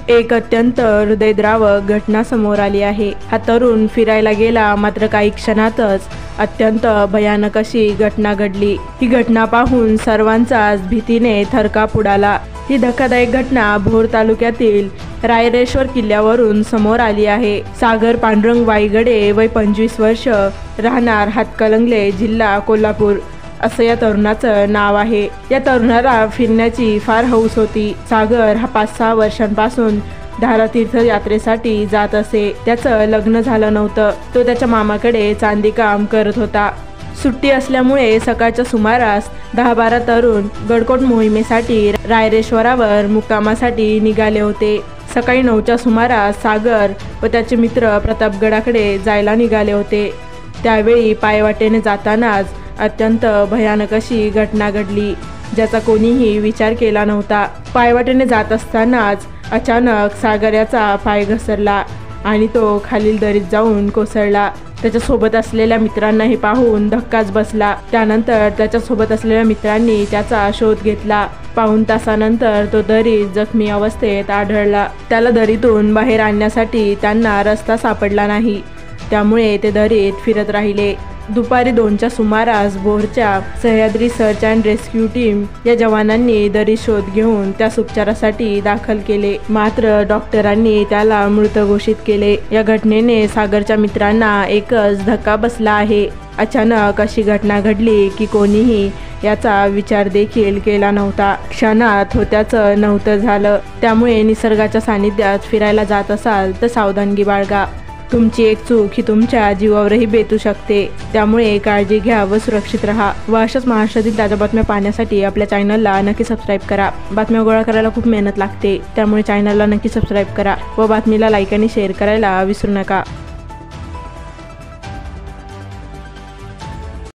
एक अत्यंत हृदयद्रावक घटना समोर आली आहे। हा तरुण फिरायला गेला, मात्र काही क्षणातच अत्यंत भयानक अशी घटना घडली। ही घटना पाहून सर्वांचाच भीतीने थरकाप उडाला। ही धक्कादायक घटना भोर तालुक्यातील रायरेश्वर किल्ल्यावरून समोर आली आहे। सागर पांडुरंग वाईगडे वय 25 वर्ष, राहणार हातकणंगले, जिल्हा कोल्हापूर असं या तरुणाचं नाव आहे। या तरुणाला फिरण्याची फार हौस होती। सागर हा 5-6 वर्षांपासून धारातीर्थ यात्रेसाठी जात असे। त्याचं लग्न झालं नव्हतं। तो त्याच्या मामाकडे चांदी काम करत होता। सुट्टी असल्यामुळे सकाळच्या सुमारास 10-12 तरुण गडकोट मोहिमेसाठी रायरेश्वरावर मुक्कामासाठी निघाले होते। सकाळी 9च्या सुमारास सागर व त्याचे मित्र प्रतापगडाकडे जायला निघाले होते। त्यावेळी पायवाटेने जातानाच अत्यंत भयानक अशी घटना घडली, ज्याचा कोणीही विचार केला नव्हता। पायवाटेने जात असतानाच अचानक सागर याचा पाय घसरला आणि तो खालील दरीत जाऊन कोसळला। त्याच्या सोबत असलेल्या मित्रांनाही पाहून धक्काच बसला। त्यानंतर त्याच्या सोबत असलेल्या मित्रांनी त्याचा शोध घेतला। पाऊण तासानंतर तो दरीत जखमी अवस्थेत आढळला। त्याला दरीतून बाहेर आणण्यासाठी त्यांना रस्ता सापडला नाही, त्यामुळे ते दरीत फिरत राहिले। दुपारी 2च्या सुमारास भोरच्या Sahyadri search and rescue team या जवानांनी दरीत शोध घेऊन त्यास उपचारासाठी दाखल केले, मात्र डॉक्टरांनी त्याला मृत घोषित केले। या घटनेने सागरच्या मित्रांना एकच धक्का बसला आहे। अचानक अशी घटना घडली की कोणीही याचा विचार देखील केला नव्हता। क्षणात होत्याचं नव्हतं झालं। त्यामुळे निसर्गाच्या सानिध्यात फिरायला जात असाल तर सावधानगी बाळगा। तुमची एक चूक ही तुमच्या जीवावरही बेतू शकते, त्यामुळे काळजी घ्या व सुरक्षित राहा। व अशाच महाराष्ट्रातील ताज्या बातम्या पाहण्यासाठी आपल्या चॅनलला नक्की सबस्क्राईब करा। बातम्या गोळा करायला खूप मेहनत लागते, त्यामुळे चॅनलला नक्की सबस्क्राईब करा व बातमीला लाईक आणि शेअर करायला विसरू नका।